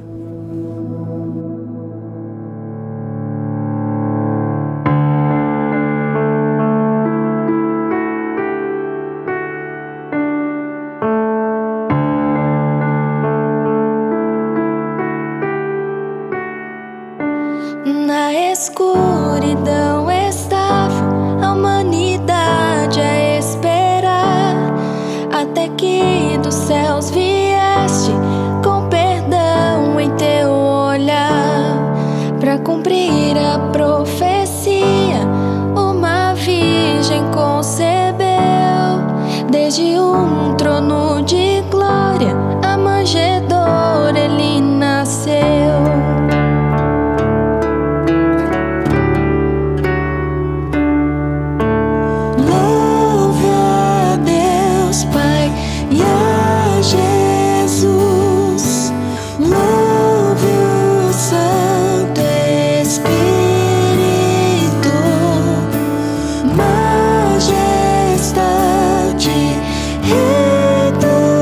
Na escuridão estava a humanidade a esperar, até que dos céus vieste com perdão em teu olhar, para cumprir a profecia. Uma virgem concebeu, desde um trono de glória, a manjedoura ele nasceu. Majestade, Rei do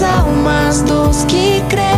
as almas dos que creem.